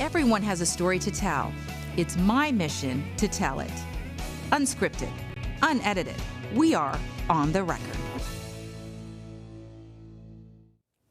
Everyone has a story to tell. It's my mission to tell it. Unscripted, unedited, we are on the record.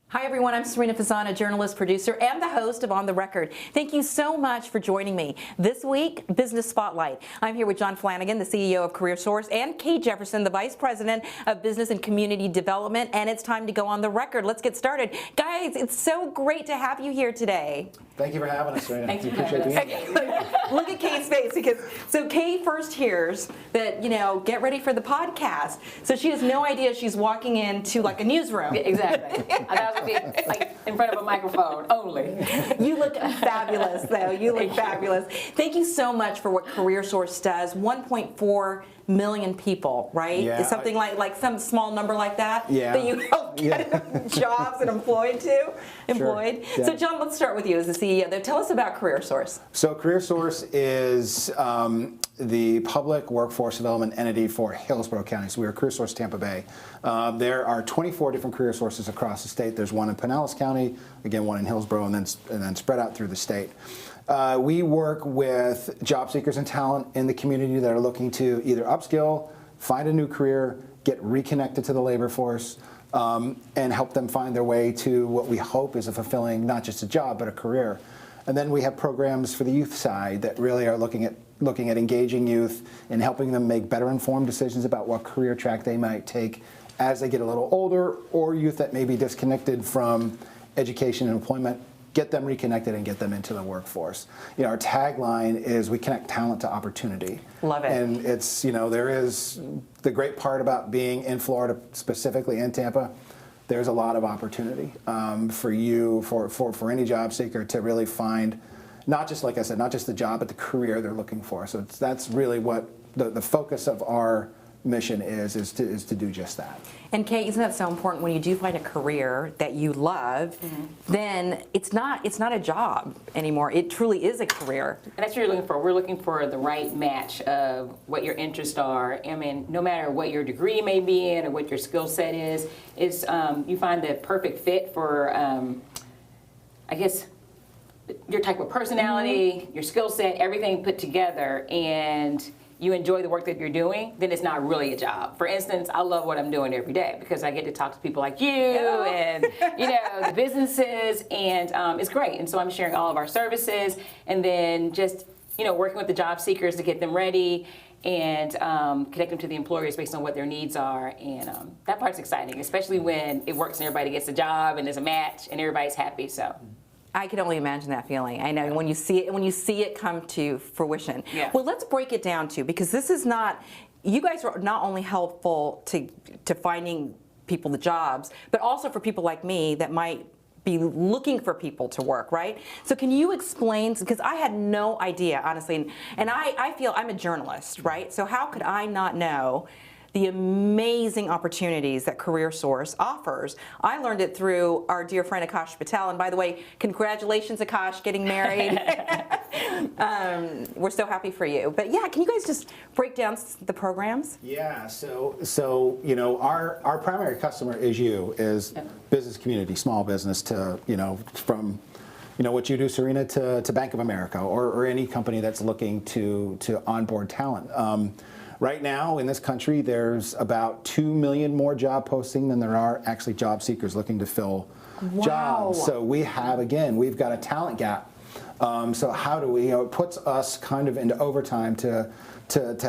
Hi everyone, I'm Sarina Fazan, a journalist, producer, and the host of On the Record. Thank you so much for joining me. This week, Business Spotlight. I'm here with John Flanagan, the CEO of CareerSource, and Kay Jefferson, the Vice President of Business and Community Development, and it's time to go on the record. Let's get started. Guys, it's so great to have you here today. Thank you for having us, Sarina. Thank you for having us. Look at Kay's face, because so Kay first hears that, get ready for the podcast. So she has no idea she's walking into like a newsroom. Exactly. I thought I was going to be like in front of a microphone only. You look fabulous, though. You look fabulous. Thank you so much for what CareerSource does. 1.4 million people, right? Yeah, It's something like some small number like that that you help get jobs and employed. Sure. Yeah. So John, let's start with you as the CEO. Tell us about CareerSource. So CareerSource is the public workforce development entity for Hillsborough County. So we are CareerSource Tampa Bay. There are 24 different career sources across the state. There's one in Pinellas County, again one in Hillsborough, and then spread out through the state. We work with job seekers and talent in the community that are looking to either upskill, find a new career, get reconnected to the labor force, and help them find their way to what we hope is a fulfilling, not just a job, but a career. And then we have programs for the youth side that really are looking at engaging youth and helping them make better informed decisions about what career track they might take as they get a little older, or youth that may be disconnected from education and employment, get them reconnected and get them into the workforce. Our tagline is we connect talent to opportunity. Love it. And it's, there is the great part about being in Florida, specifically in Tampa, there's a lot of opportunity for you, for any job seeker to really find, not just, like I said, not just the job, but the career they're looking for. So that's really what the focus of our mission is to do just that. And Kate, isn't that so important when you do find a career that you love, then it's not a job anymore. It truly is a career. And that's what you're looking for. We're looking for the right match of what your interests are. I mean, no matter what your degree may be in or what your skill set is you find the perfect fit for, I guess, your type of personality, your skill set, everything put together, and you enjoy the work that you're doing, then it's not really a job. For instance, I love what I'm doing every day because I get to talk to people like you and the businesses, and it's great. And so I'm sharing all of our services, and then just working with the job seekers to get them ready and connect them to the employers based on what their needs are. And that part's exciting, especially when it works and everybody gets a job and there's a match and everybody's happy. So. I can only imagine that feeling. I know when you see it come to fruition. Yeah. Well, let's break it down too, because this is not. You guys are not only helpful to finding people the jobs, but also for people like me that might be looking for people to work, right? So can you explain, because I had no idea, honestly, and I feel I'm a journalist, right? So how could I not know the amazing opportunities that CareerSource offers? I learned it through our dear friend Akash Patel, and by the way, congratulations Akash, getting married. We're so happy for you. But yeah, can you guys just break down the programs? Yeah, so our primary customer is business community, small business to, from what you do, Sarina, to Bank of America or any company that's looking to onboard talent. Right now in this country, there's about 2 million more job posting than there are actually job seekers looking to fill jobs. So we've got a talent gap. So how do we, it puts us kind of into overtime to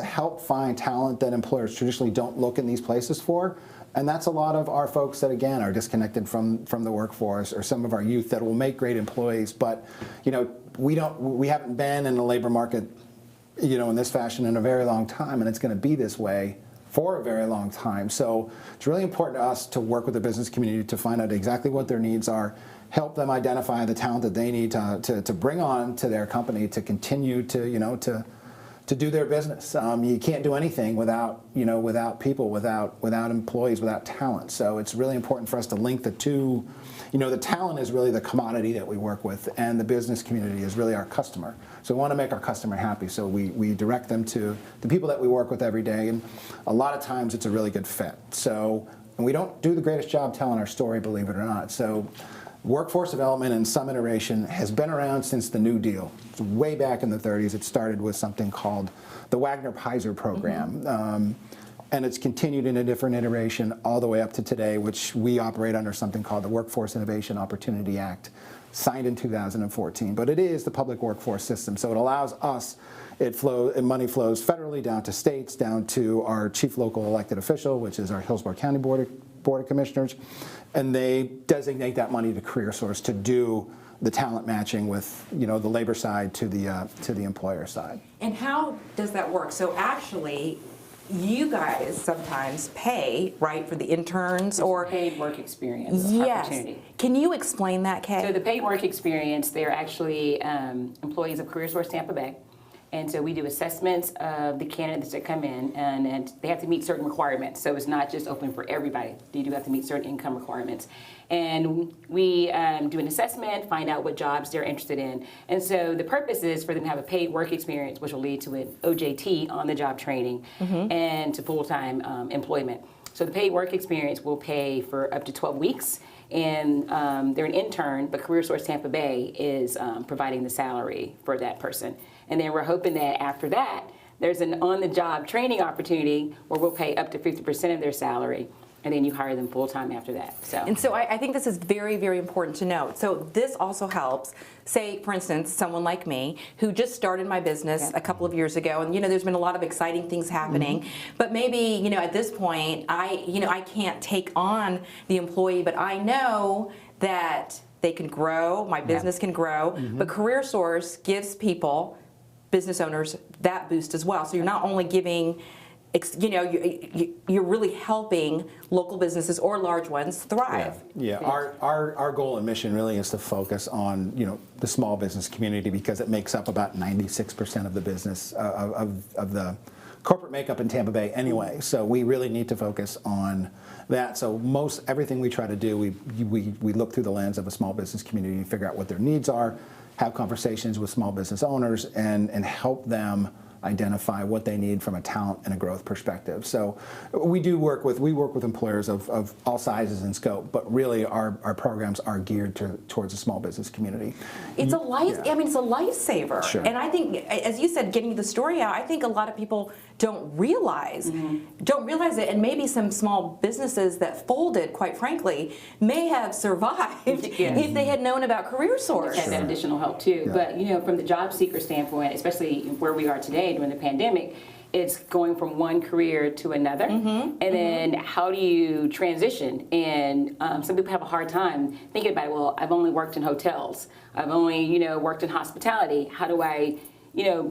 help find talent that employers traditionally don't look in these places for. And that's a lot of our folks that, again, are disconnected from the workforce, or some of our youth that will make great employees. But, we haven't been in the labor market in this fashion in a very long time, and it's going to be this way for a very long time. So it's really important to us to work with the business community to find out exactly what their needs are, help them identify the talent that they need to bring on to their company to continue to do their business. You can't do anything without people, without employees, without talent. So it's really important for us to link the two. The talent is really the commodity that we work with, and the business community is really our customer. So we want to make our customer happy, so we direct them to the people that we work with every day, and a lot of times it's a really good fit. So, and we don't do the greatest job telling our story, believe it or not. So Workforce development in some iteration has been around since the New Deal. It's way back in the 30s. It started with something called the Wagner-Pizer program. And it's continued in a different iteration all the way up to today, which we operate under something called the Workforce Innovation Opportunity Act, signed in 2014. But it is the public workforce system, so it allows us, money flows federally down to states, down to our chief local elected official, which is our Hillsborough County Board of Commissioners, and they designate that money to CareerSource to do the talent matching with, the labor side to the employer side. And how does that work? So actually, you guys sometimes pay, right, for the interns or Paid work experience yes. opportunity. Can you explain that, Kay? So the paid work experience, they're actually employees of CareerSource Tampa Bay. And so we do assessments of the candidates that come in, and they have to meet certain requirements. So it's not just open for everybody. You do have to meet certain income requirements. And we do an assessment, find out what jobs they're interested in. And so the purpose is for them to have a paid work experience, which will lead to an OJT, on-the-job training, and to full-time employment. So the paid work experience will pay for up to 12 weeks. And they're an intern, but CareerSource Tampa Bay is providing the salary for that person. And then we're hoping that after that, there's an on-the-job training opportunity where we'll pay up to 50% of their salary, and then you hire them full-time after that. And so I think this is very, very important to note. So this also helps, say, for instance, someone like me who just started my business a couple of years ago, and there's been a lot of exciting things happening, but maybe at this point I can't take on the employee, but I know that they can grow, my business can grow, but CareerSource gives people, business owners, that boost as well. So you're not only giving, you're really helping local businesses or large ones thrive. Yeah. Our goal and mission really is to focus on the small business community, because it makes up about 96% of the business of the corporate makeup in Tampa Bay anyway. So we really need to focus on that. So everything we try to do, we look through the lens of a small business community and figure out what their needs are, have conversations with small business owners, and help them identify what they need from a talent and a growth perspective. So we work with employers of all sizes and scope, but really our programs are geared towards a small business community. It's a it's a lifesaver. Sure. And I think, as you said, getting the story out, I think a lot of people don't realize it, and maybe some small businesses that folded, quite frankly, may have survived if they had known about CareerSource. Had that additional help too. Yeah. But from the job seeker standpoint, especially where we are today during the pandemic, it's going from one career to another, and then how do you transition? And some people have a hard time thinking about it. Well, I've only worked in hotels. I've only worked in hospitality. How do I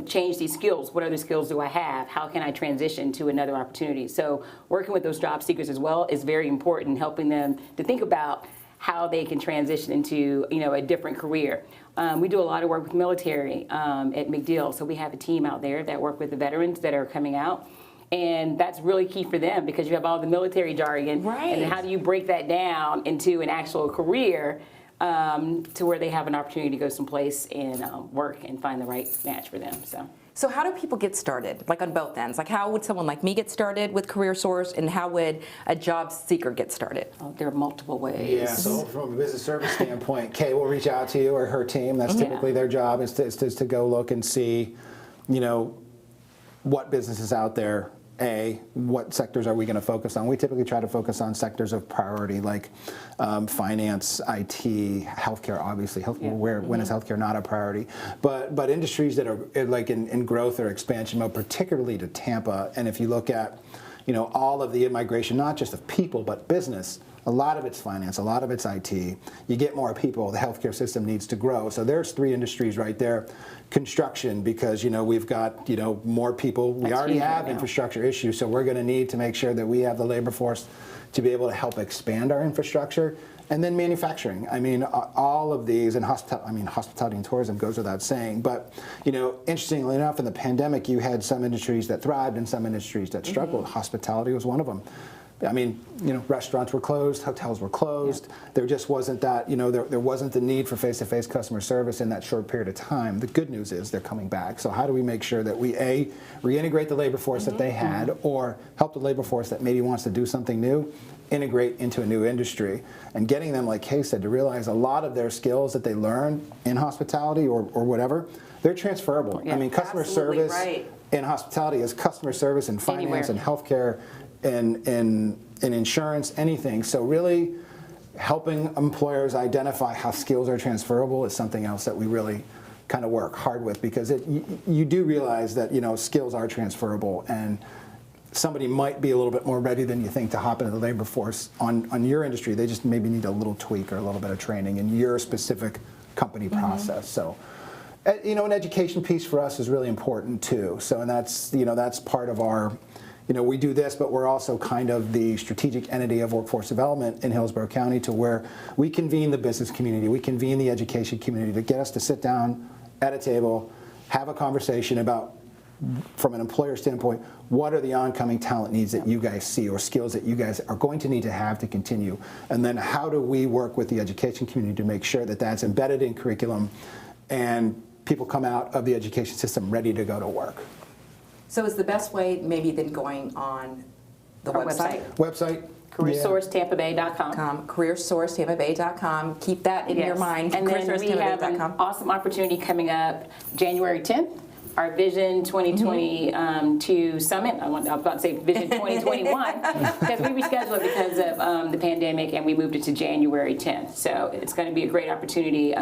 change these skills? What other skills do I have? How can I transition to another opportunity? So working with those job seekers as well is very important, helping them to think about how they can transition into a different career. We do a lot of work with military at McDill, so we have a team out there that work with the veterans that are coming out. And that's really key for them, because you have all the military jargon, and then how do you break that down into an actual career to where they have an opportunity to go someplace and work and find the right match for them. So how do people get started, like on both ends? Like how would someone like me get started with CareerSource, and how would a job seeker get started? There are multiple ways. Yeah, so from a business service standpoint, Kay will reach out to you or her team. That's typically their job, is to go look and see, what business is out there. What sectors are we going to focus on? We typically try to focus on sectors of priority, like finance, IT, healthcare. Obviously, when is healthcare not a priority? But industries that are like in growth or expansion mode, particularly to Tampa. And if you look at all of the immigration, not just of people but business, a lot of it's finance, a lot of it's IT. You get more people, the healthcare system needs to grow. So there's three industries right there. Construction, because we've got more people. We already have infrastructure issues, so we're going to need to make sure that we have the labor force to be able to help expand our infrastructure. And then manufacturing. I mean, all of these, and hospitality and tourism goes without saying. But interestingly enough, in the pandemic, you had some industries that thrived and some industries that struggled. Hospitality was one of them. I mean, restaurants were closed, hotels were closed. Yeah. There just wasn't that, there wasn't the need for face-to-face customer service in that short period of time. The good news is they're coming back. So how do we make sure that we, A, reintegrate the labor force that they had, or help the labor force that maybe wants to do something new, integrate into a new industry, and getting them, like Kay said, to realize a lot of their skills that they learn in hospitality or whatever, they're transferable. Yeah, I mean, customer service in hospitality is customer service in finance and healthcare, in insurance, anything. So really helping employers identify how skills are transferable is something else that we really kind of work hard with, because you do realize that skills are transferable, and somebody might be a little bit more ready than you think to hop into the labor force on your industry. They just maybe need a little tweak or a little bit of training in your specific company process. So an education piece for us is really important too. So, and that's part of our, we do this, but we're also kind of the strategic entity of workforce development in Hillsborough County, to where we convene the business community, we convene the education community to get us to sit down at a table, have a conversation about, from an employer standpoint, what are the oncoming talent needs that you guys see, or skills that you guys are going to need to have to continue, and then how do we work with the education community to make sure that that's embedded in curriculum and people come out of the education system ready to go to work. So is the best way maybe then going on the website? CareerSourceTampaBay.com. CareerSourceTampaBay.com. Keep that in your mind. And then we have an awesome opportunity coming up January 10th. Our Vision 2022 Summit. I was about to say Vision 2021 because we rescheduled it because of the pandemic, and we moved it to January 10th. So it's going to be a great opportunity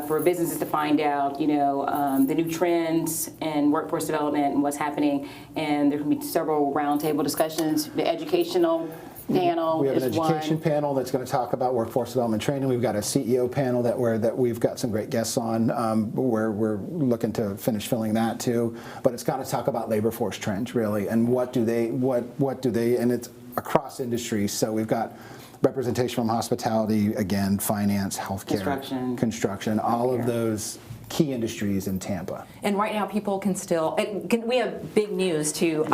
for businesses to find out, the new trends in workforce development and what's happening. And there can be several roundtable discussions. The educational panel we have is an education panel that's going to talk about workforce development training. We've got a CEO panel that we've got some great guests on. Where we're looking to finish filling that too. But it's got to talk about labor force trends really, and what do they, and it's across industries. So we've got representation from hospitality, again, finance, healthcare, construction, all of those key industries in Tampa. And right now people can still, we have big news too.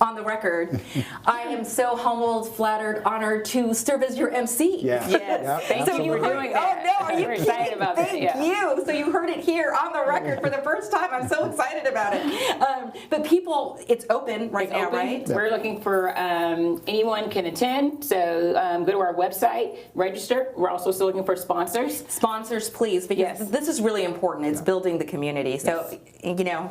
On the record, I am so humbled, flattered, honored to serve as your MC. Yes. Thank you for doing that. Oh no, are you excited about that? Thank you. So you heard it here on the record for the first time. I'm so excited about it. But people, it's open right now, right? We're looking for anyone can attend. So go to our website, register. We're also still looking for sponsors. Sponsors, please, because this is really important. It's building the community. So,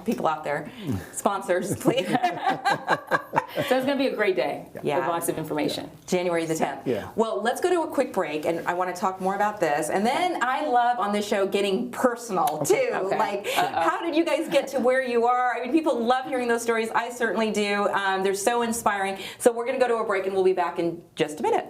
people out there, sponsors, please. So it's going to be a great day with lots of information. January the 10th. Yeah. Well, let's go to a quick break, and I want to talk more about this. And then I love on this show getting personal, too. Okay. Like, how did you guys get to where you are? I mean, people love hearing those stories. I certainly do. They're so inspiring. So we're going to go to a break, and we'll be back in just a minute.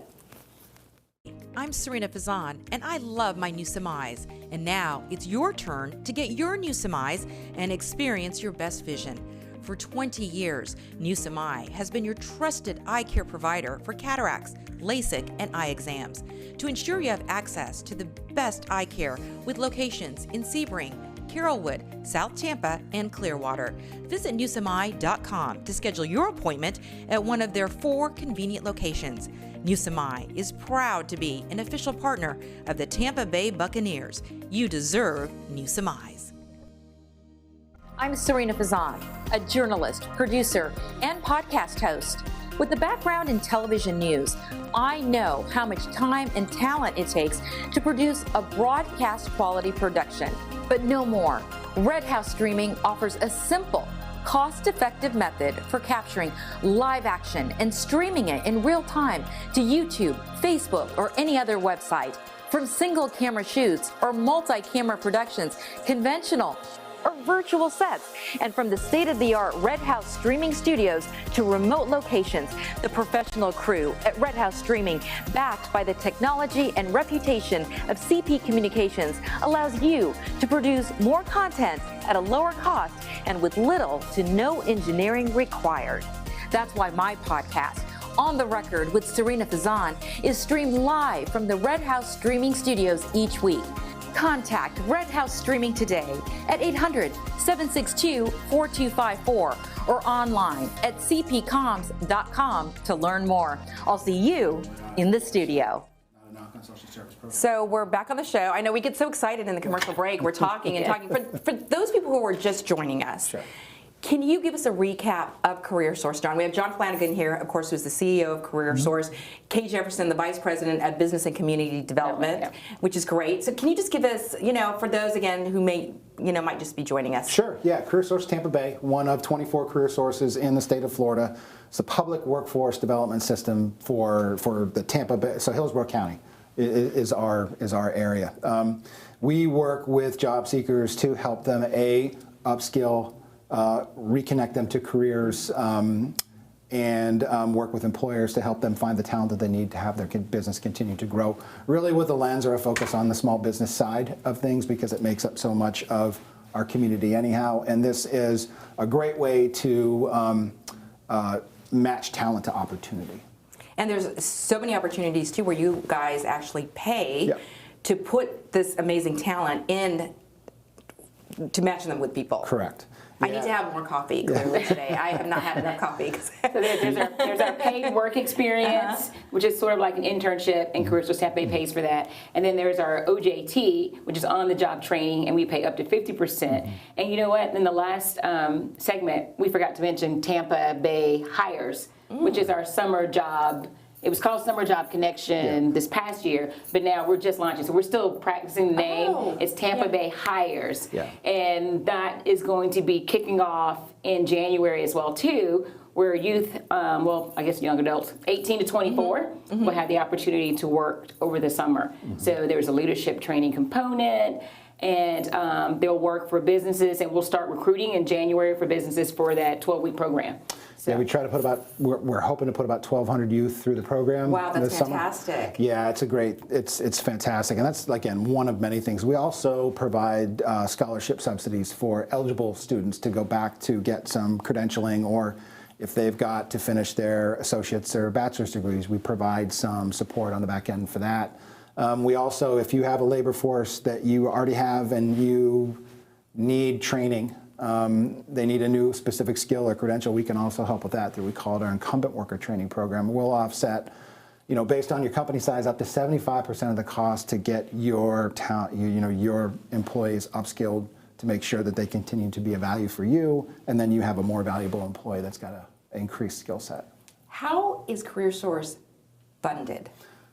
I'm Sarina Fazan, and I love my new semis. And now it's your turn to get your new semis and experience your best vision. For 20 years, New Semi has been your trusted eye care provider for cataracts, LASIK, and eye exams to ensure you have access to the best eye care with locations in Sebring, Carrollwood, South Tampa, and Clearwater. Visit newsemi.com to schedule your appointment at one of their 4 convenient locations. New Semi is proud to be an official partner of the Tampa Bay Buccaneers. You deserve New Semis. I'm Sarina Fazan, a journalist, producer, and podcast host. With a background in television news, I know how much time and talent it takes to produce a broadcast quality production. But no more. Red House Streaming offers a simple, cost-effective method for capturing live action and streaming it in real time to YouTube, Facebook, or any other website. From single camera shoots or multi-camera productions, conventional or virtual sets, and from the state-of-the-art Red House Streaming Studios to remote locations, the professional crew at Red House Streaming, backed by the technology and reputation of CP Communications, allows you to produce more content at a lower cost and with little to no engineering required. That's why my podcast, On the Record with Sarina Fazan, is streamed live from the Red House Streaming Studios each week. Contact Red House Streaming today at 800-762-4254 or online at cpcoms.com to learn more. I'll see you in the studio. So we're back on the show. I know we get so excited in the commercial break. We're talking and talking. For those people who are just joining us, Sure. Can you give us a recap of CareerSource, John? We have John Flanagan here, of course, who's the CEO of CareerSource. Kay Jefferson, the Vice President of Business and Community Development, which is great. So can you just give us, for those, again, who might just be joining us? Sure, yeah. CareerSource Tampa Bay, one of 24 career sources in the state of Florida. It's a public workforce development system for the Tampa Bay, so Hillsborough County is our area. We work with job seekers to help them, upskill, reconnect them to careers, and work with employers to help them find the talent that they need to have their business continue to grow. Really with a lens or a focus on the small business side of things, because it makes up so much of our community anyhow. And this is a great way to match talent to opportunity. And there's so many opportunities, too, where you guys actually pay to put this amazing talent in to match them with people. Correct. I need to have more coffee clearly today. I have not had enough coffee. So there's our paid work experience, which is sort of like an internship, and CareerSource Tampa Bay pays for that. And then there's our OJT, which is on-the-job training, and we pay up to 50%. And you know what? In the last segment, we forgot to mention Tampa Bay Hires, which is our summer job. It was called Summer Job Connection this past year, but now we're just launching. So we're still practicing the name. It's Tampa Bay Hires. And that is going to be kicking off in January as well, too, where youth, I guess young adults, 18 to 24, will have the opportunity to work over the summer. So there's a leadership training component, and they'll work for businesses, and we'll start recruiting in January for businesses for that 12-week program. So. Yeah, we try to put we're hoping to put about 1,200 youth through the program. Wow, that's this fantastic. Summer. Yeah, it's fantastic. And that's, again, one of many things. We also provide scholarship subsidies for eligible students to go back to get some credentialing, or if they've got to finish their associate's or bachelor's degrees, we provide some support on the back end for that. We also, if you have a labor force that you already have and you need training, they need a new specific skill or credential, we can also help with that. We call it our Incumbent Worker Training Program. We'll offset, based on your company size, up to 75% of the cost to get your your employees upskilled to make sure that they continue to be a value for you, and then you have a more valuable employee that's got an increased skill set. How is CareerSource funded?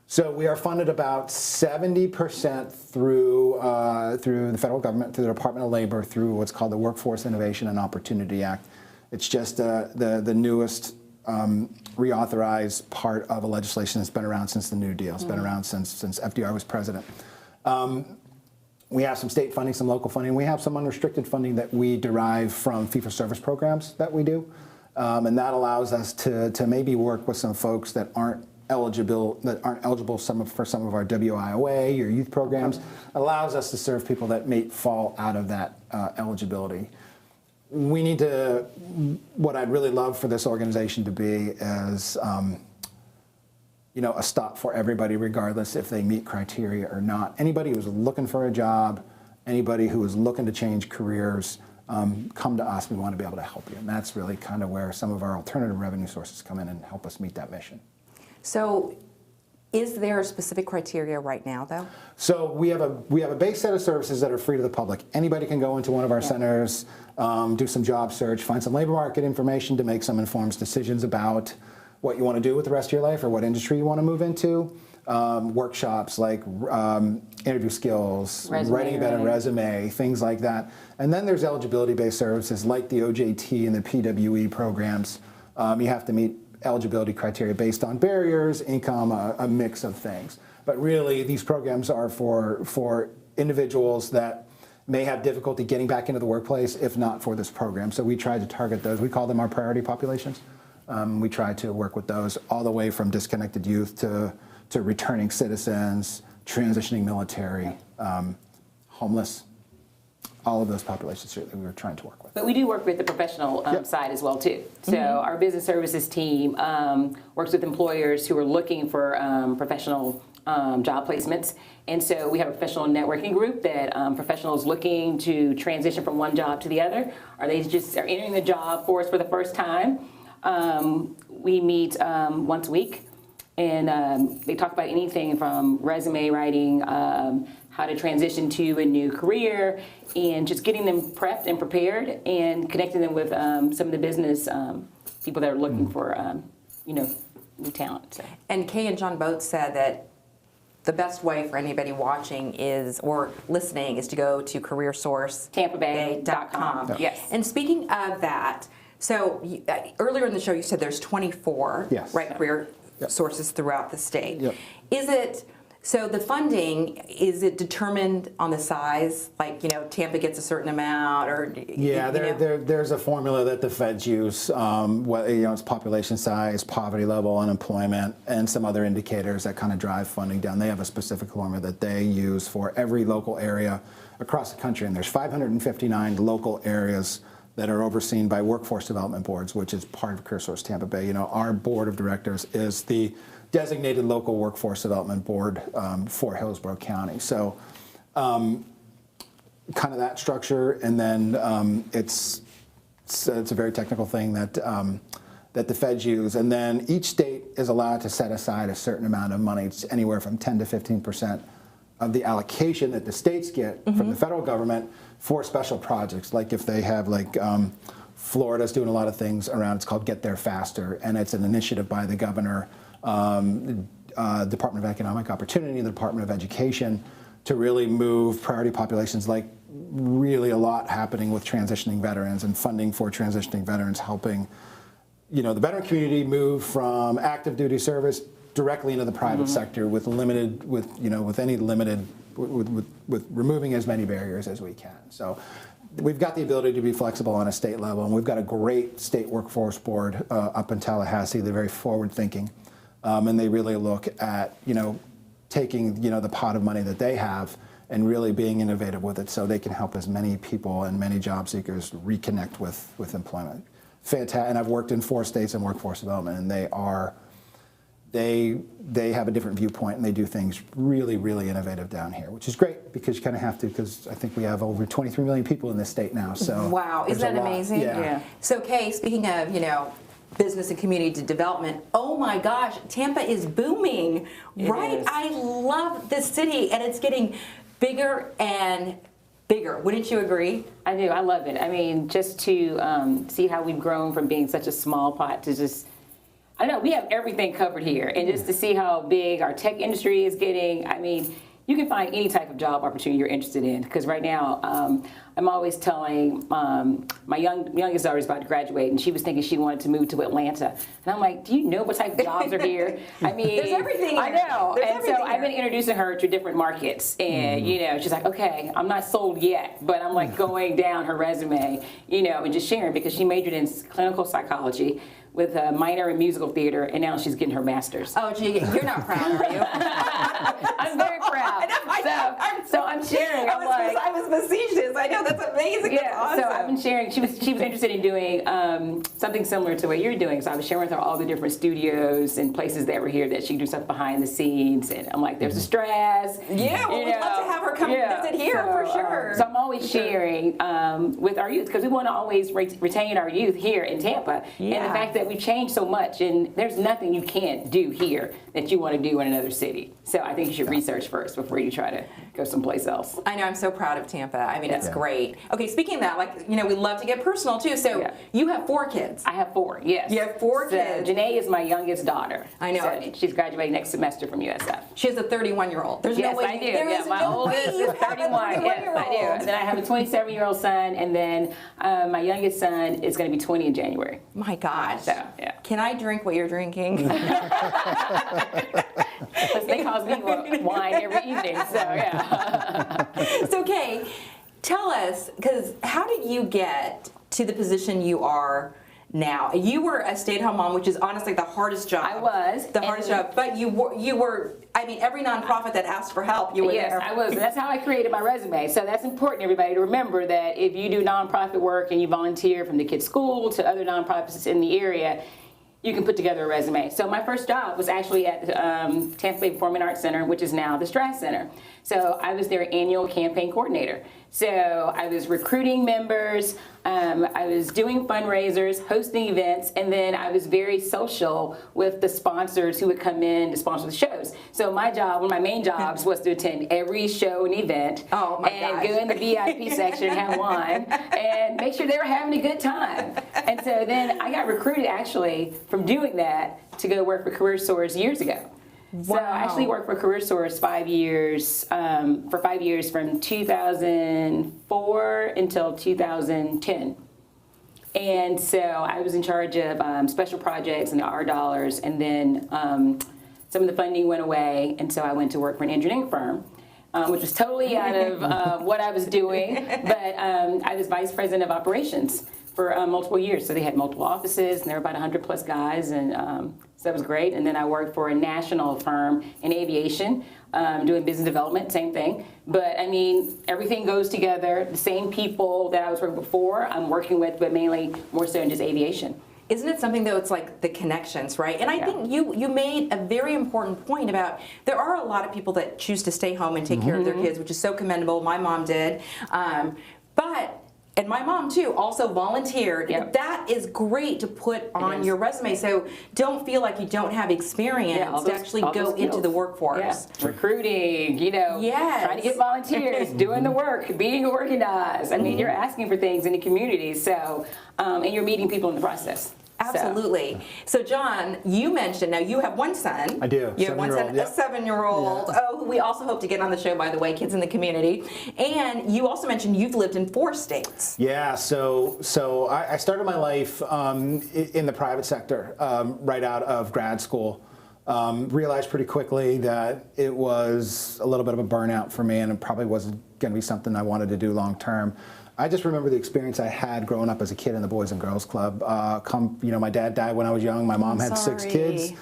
So we are funded about 70% through the federal government, through the Department of Labor, through what's called the Workforce Innovation and Opportunity Act. It's just the newest reauthorized part of a legislation that's been around since the New Deal. It's been around since FDR was president. We have some state funding, some local funding. We have some unrestricted funding that we derive from fee-for-service programs that we do. And that allows us to maybe work with some folks that aren't eligible for some of our WIOA or youth programs. It allows us to serve people that may fall out of that eligibility. We need to, what I'd really love for this organization to be is a stop for everybody, regardless if they meet criteria or not. Anybody who's looking for a job, anybody who is looking to change careers, come to us. We want to be able to help you. And that's really kind of where some of our alternative revenue sources come in and help us meet that mission. So is there a specific criteria right now, though? So we have a base set of services that are free to the public. Anybody can go into one of our centers, do some job search, find some labor market information to make some informed decisions about what you want to do with the rest of your life or what industry you want to move into. Workshops like interview skills, writing a better resume, things like that. And then there's eligibility-based services like the OJT and the PWE programs. You have to meet eligibility criteria based on barriers, income, a mix of things. But really, these programs are for individuals that may have difficulty getting back into the workplace if not for this program. So we try to target those. We call them our priority populations. We try to work with those all the way from disconnected youth to returning citizens, transitioning military, homeless. All of those populations that we were trying to work with. But we do work with the professional side as well, too. So our business services team works with employers who are looking for professional job placements. And so we have a professional networking group that professionals looking to transition from one job to the other, or they just are entering the job force for the first time. We meet once a week, and they talk about anything from resume writing, how to transition to a new career, and just getting them prepped and prepared, and connecting them with some of the business people that are looking for, new talent. So. And Kay and John both said that the best way for anybody watching or listening is to go to CareerSourceTampaBay.com. Bay.com. Yes. And speaking of that, so earlier in the show you said there's 24 career sources throughout the state. Yep. Is it, so the funding, is it determined on the size? Like, Tampa gets a certain amount, or? Yeah, there's a formula that the feds use. It's population size, poverty level, unemployment, and some other indicators that kind of drive funding down. They have a specific formula that they use for every local area across the country, and there's 559 local areas that are overseen by workforce development boards, which is part of CareerSource Tampa Bay. Our board of directors is the designated local workforce development board for Hillsborough County. So kind of that structure, and then it's a very technical thing that the feds use, and then each state is allowed to set aside a certain amount of money. It's anywhere from 10 to 15% of the allocation that the states get from the federal government for special projects. Like if they have, Florida's doing a lot of things around, it's called Get There Faster, and it's an initiative by the governor, Department of Economic Opportunity, the Department of Education, to really move priority populations, like really a lot happening with transitioning veterans and funding for transitioning veterans, helping the veteran community move from active duty service directly into the private sector with removing as many barriers as we can. So we've got the ability to be flexible on a state level, and we've got a great state workforce board up in Tallahassee. They're very forward thinking, and they really look at taking the pot of money that they have and really being innovative with it, so they can help as many people and many job seekers reconnect with employment. Fantastic. And I've worked in 4 states in workforce development, and they have a different viewpoint, and they do things really, really innovative down here, which is great, because you kind of have to, because I think we have over 23 million people in this state now. So wow, isn't that amazing? Yeah. So Kay, speaking of business and community development, oh my gosh, Tampa is booming, right? I love this city, and it's getting bigger and bigger. Wouldn't you agree? I do. I love it. I mean, just to see how we've grown from being such a small pot to just, I don't know, we have everything covered here. And just to see how big our tech industry is getting, I mean, you can find any type of job opportunity you're interested in. Because right now, I'm always telling my youngest daughter is about to graduate, and she was thinking she wanted to move to Atlanta. And I'm like, do you know what type of jobs are here? I mean, there's everything here. I know. There's and so I've been introducing her to different markets. And, she's like, okay, I'm not sold yet. But I'm like going down her resume, and just sharing, because she majored in clinical psychology with a minor in musical theater, and now she's getting her master's. Oh, gee, you're not proud, are you? I'm very proud. So I'm sharing. I was facetious. I know, that's amazing. Yeah. That's awesome. So I've been sharing. She was interested in doing something similar to what you're doing. So I was sharing with her all the different studios and places that were here that she could do stuff behind the scenes. And I'm like, there's a stress. Yeah, well, we'd love to have her come visit here for sure. So I'm always sharing with our youth, because we want to always retain our youth here in Tampa. Yeah. And the fact that we've changed so much, and there's nothing you can't do here that you want to do in another city. So I think you should research first before you try to go someplace else. I know, I'm so proud of Tampa. I mean, it's great. Okay, speaking of that, we love to get personal too. So you have 4 kids. I have 4, yes. You have 4 kids. Janae is my youngest daughter. I know. So she's graduating next semester from USF. She has a 31-year-old. There's yes, no way. I do. Yeah, my oldest is 31. Yes, I do. And then I have a 27-year-old son, and then my youngest son is going to be 20 in January. My gosh. So, yeah. Can I drink what you're drinking? They cause me wine every evening, so yeah. So Kay, tell us, because how did you get to the position you are now? You were a stay-at-home mom, which is honestly the hardest job. I was. The hardest job, but you were, I mean, every nonprofit that asked for help, you were there. Yes, I was. That's how I created my resume. So that's important, everybody, to remember that if you do nonprofit work and you volunteer from the kids' school to other nonprofits in the area, you can put together a resume. So my first job was actually at Tampa Bay Performing Arts Center, which is now the Strass Center. So I was their annual campaign coordinator. So I was recruiting members, I was doing fundraisers, hosting events, and then I was very social with the sponsors who would come in to sponsor the shows. So my job, one of my main jobs, was to attend every show and event, and go in the VIP section and have wine, and make sure they were having a good time. And so then I got recruited actually from doing that to go work for CareerSource years ago. Wow. So I actually worked for CareerSource 5 years, for 5 years from 2004 until 2010. And so I was in charge of special projects and the R dollars, and then some of the funding went away, and so I went to work for an engineering firm, which was totally out of what I was doing, but I was vice president of operations for multiple years. So they had multiple offices, and there were about 100 plus guys, and so that was great. And then I worked for a national firm in aviation, doing business development, same thing. But I mean, everything goes together. The same people that I was working before, I'm working with, but mainly more so in just aviation. Isn't it something though, it's like the connections, right? And I think you made a very important point about there are a lot of people that choose to stay home and take care of their kids, which is so commendable. My mom did. And my mom too also volunteered. Yep. That is great to put on your resume. So don't feel like you don't have experience to actually go into the workforce. Yeah. Recruiting, trying to get volunteers, doing the work, being organized. I mean, you're asking for things in the community, so and you're meeting people in the process. Absolutely. So John, you mentioned, now you have one son. I do. You have one son, Yep. a 7-year-old. Yeah. Oh, who we also hope to get on the show, by the way, kids in the community. And you also mentioned you've lived in 4 states. Yeah, so I started my life in the private sector right out of grad school. Realized pretty quickly that it was a little bit of a burnout for me, and it probably wasn't going to be something I wanted to do long term. I just remember the experience I had growing up as a kid in the Boys and Girls Club. My dad died when I was young. My mom had 6 kids.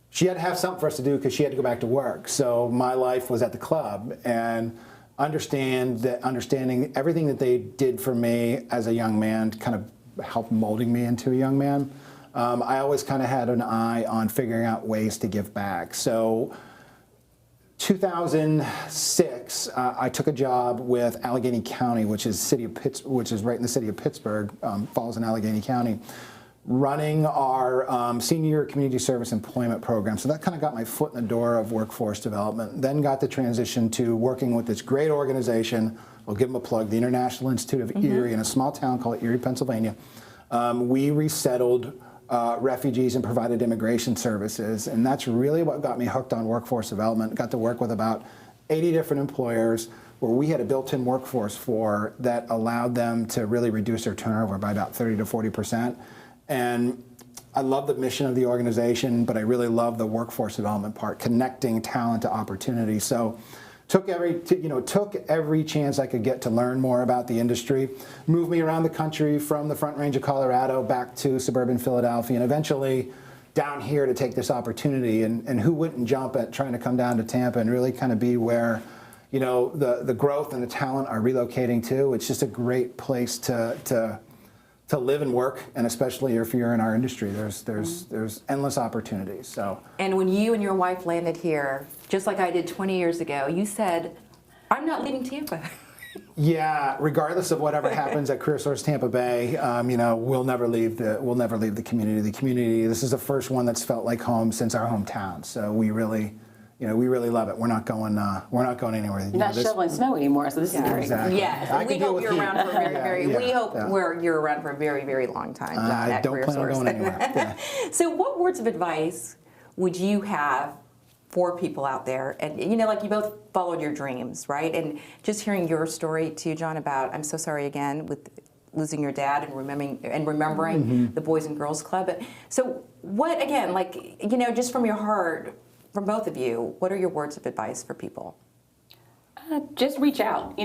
She had to have something for us to do because she had to go back to work. So my life was at the club, and understanding everything that they did for me as a young man kind of helped molding me into a young man. I always kind of had an eye on figuring out ways to give back. So 2006, I took a job with Allegheny County, which is right in the city of Pittsburgh, falls in Allegheny County, running our senior community service employment program. So that kind of got my foot in the door of workforce development. Then got the transition to working with this great organization. I'll give them a plug, the International Institute of Erie, in a small town called Erie, Pennsylvania. We resettled refugees and provided immigration services, and that's really what got me hooked on workforce development. Got to work with about 80 different employers where we had a built-in workforce for that allowed them to really reduce their turnover by about 30 to 40%. And I love the mission of the organization, but I really love the workforce development part, connecting talent to opportunity. So took every chance I could get to learn more about the industry, moved me around the country from the Front Range of Colorado back to suburban Philadelphia, and eventually down here to take this opportunity. And who wouldn't jump at trying to come down to Tampa and really kind of be where the growth and the talent are relocating to. It's just a great place to live and work, and especially if you're in our industry, there's endless opportunities. So. And when you and your wife landed here, just like I did 20 years ago, you said, "I'm not leaving Tampa." Yeah, regardless of whatever happens at CareerSource Tampa Bay, we'll never leave the community. The community. This is the first one that's felt like home since our hometown. So we really love it. We're not going anywhere. You're not shoveling snow anymore, so this is great. Exactly. Yes, we hope you're around for a very, we hope you're around for a very, very long time, John, I don't plan on going anywhere. Yeah. So what words of advice would you have for people out there? And like you both followed your dreams, right? And just hearing your story too, John, about, I'm so sorry again with losing your dad and remembering the Boys and Girls Club. So what, again, just from your heart, from both of you, what are your words of advice for people? Just reach out.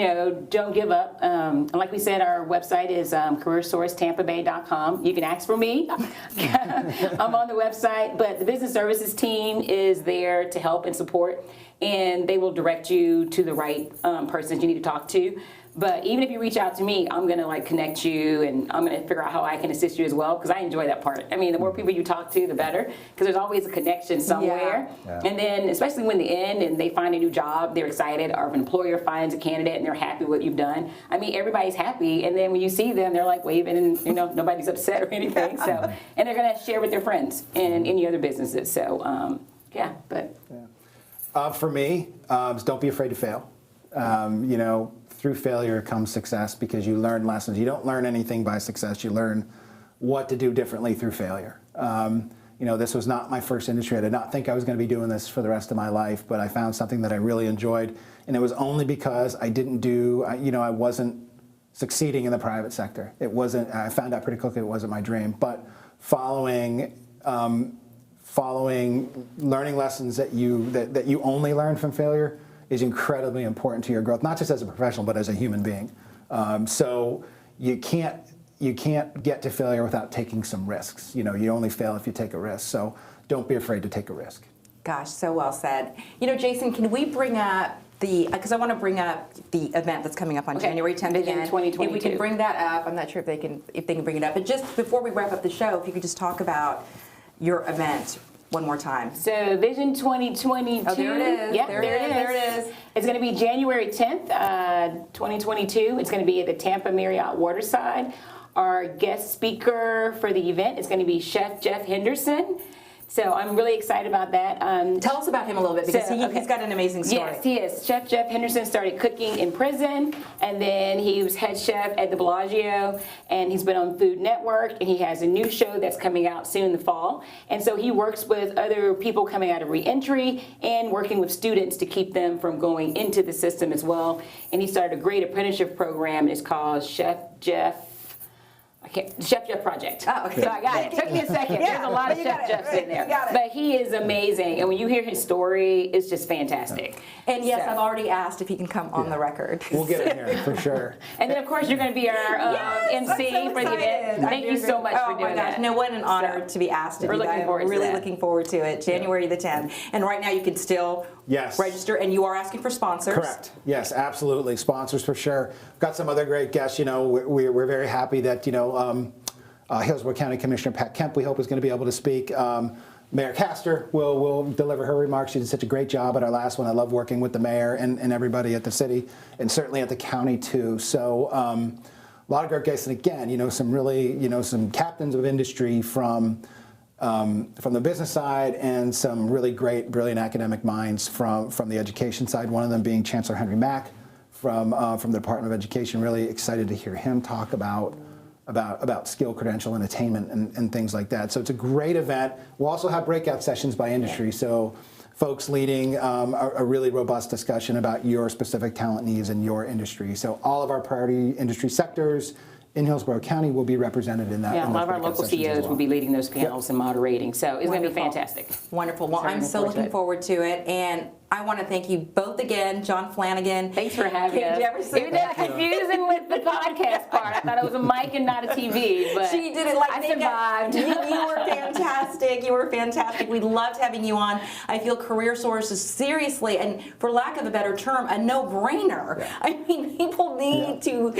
Don't give up. And like we said, our website is CareerSourceTampaBay.com. You can ask for me. I'm on the website, but the business services team is there to help and support, and they will direct you to the right persons you need to talk to. But even if you reach out to me, I'm going to like connect you, and I'm going to figure out how I can assist you as well, because I enjoy that part. I mean, the more people you talk to, the better, because there's always a connection somewhere. Yeah. And then, especially when they end and they find a new job, they're excited, or if an employer finds a candidate and they're happy with what you've done. I mean, everybody's happy, and then when you see them, they're like waving, and you know, nobody's upset or anything. So, and they're going to share with their friends and any other businesses. So, yeah, but. For me, don't be afraid to fail. You know, through failure comes success, because you learn lessons. You don't learn anything by success. You learn what to do differently through failure. You know, this was not my first industry. I did not think I was going to be doing this for the rest of my life, but I found something that I really enjoyed, and it was only because I didn't do, you know, I wasn't succeeding in the private sector. It wasn't, I found out pretty quickly it wasn't my dream, but following learning lessons that you only learn from failure is incredibly important to your growth, not just as a professional, but as a human being. So you can't get to failure without taking some risks. You know, you only fail if you take a risk. So don't be afraid to take a risk. Gosh, so well said. You know, Jason, can we bring up because I want to bring up the event that's coming up on January 10th Vision again. 2022. If we can bring that up, I'm not sure if they can bring it up. But just before we wrap up the show, if you could just talk about your event one more time. So Vision 2022. Oh, there it is. Yep, there it is. It's going to be January 10th, 2022. It's going to be at the Tampa Marriott Waterside. Our guest speaker for the event is going to be Chef Jeff Henderson. So I'm really excited about that. Tell us about him a little bit, because he's got an amazing story. Yes, he is. Chef Jeff Henderson started cooking in prison, and then he was head chef at the Bellagio, and he's been on Food Network, and he has a new show that's coming out soon in the fall. And so he works with other people coming out of reentry and working with students to keep them from going into the system as well. And he started a great apprenticeship program, and it's called Chef Jeff Project. Oh, okay. So I got it. Took me a second. Yeah, There's a lot of you Chef got it. Jeffs in there. You got it. But he is amazing. And when you hear his story, it's just fantastic. And yes, So- I've already asked if he can come on the record. We'll get in here for sure. And then, of course, you're going to be our I'm MC so for the event. excited. Thank you so much for doing Oh my gosh, that. no, what an honor So, to be asked to we're do looking that. forward to Really that. looking forward to it, January the 10th. And right now you can still Yes. register, and you are asking for sponsors. Correct. Yes, absolutely. Sponsors for sure. Got some other great guests. You know, we're very happy that, you know, Hillsborough County Commissioner Pat Kemp, we hope, is going to be able to speak. Mayor Castor will deliver her remarks. She did such a great job at our last one. I love working with the mayor and everybody at the city, and certainly at the county too. So a lot of great guests, and again, you know, some really, you know, some captains of industry from the business side, and some really great, brilliant academic minds from the education side. One of them being Chancellor Henry Mack from the Department of Education. Really excited to hear him talk about skill, credential, and attainment, and things like that. So it's a great event. We'll also have breakout sessions by industry. So folks leading a really robust discussion about your specific talent needs in your industry. So all of our priority industry sectors in Hillsborough County will be represented in that. Yeah, a in lot of those our breakout local sessions as CEOs well. will be leading those panels and moderating. So it's going to be Wonderful. fantastic. Wonderful. Well, I'm so looking forward to it, and I want to thank you both again, John Flanagan. Thanks for having Kay us. Jefferson. Even though I confusing with the podcast part, I thought it was a mic and not a TV, but She did it like I survived. You were fantastic. You were fantastic. We loved having you on. I feel CareerSource is seriously, and for lack of a better term, a no-brainer. Yeah. I mean, people need to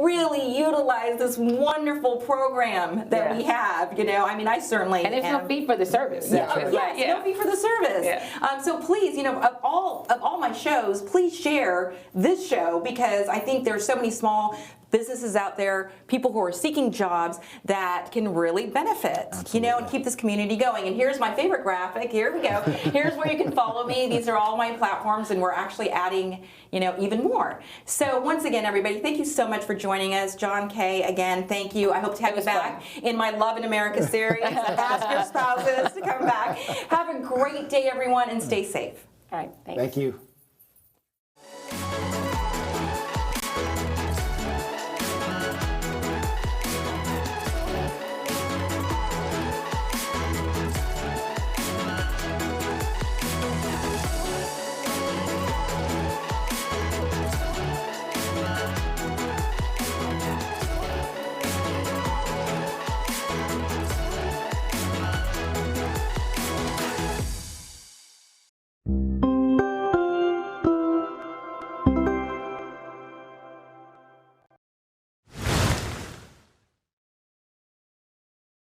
really utilize this wonderful program that we have. You know, I mean, I certainly And there's no fee for the service. So Yeah, it's yes, like, no fee for the service. Yeah. So please, you know, of all my shows, please share this show, because I think there's so many small businesses out there, people who are seeking jobs that can really benefit, you know, and keep this community going. And here's my favorite graphic. Here we go. Here's where you can follow me. These are all my platforms, and we're actually adding, you know, even more. So once again, everybody, thank you so much for joining us. John, Kay, again, thank you. I hope to have you back in my Love in America series. Ask your spouses to come back. Have a great day, everyone, and stay safe. All right, thanks. Thank you.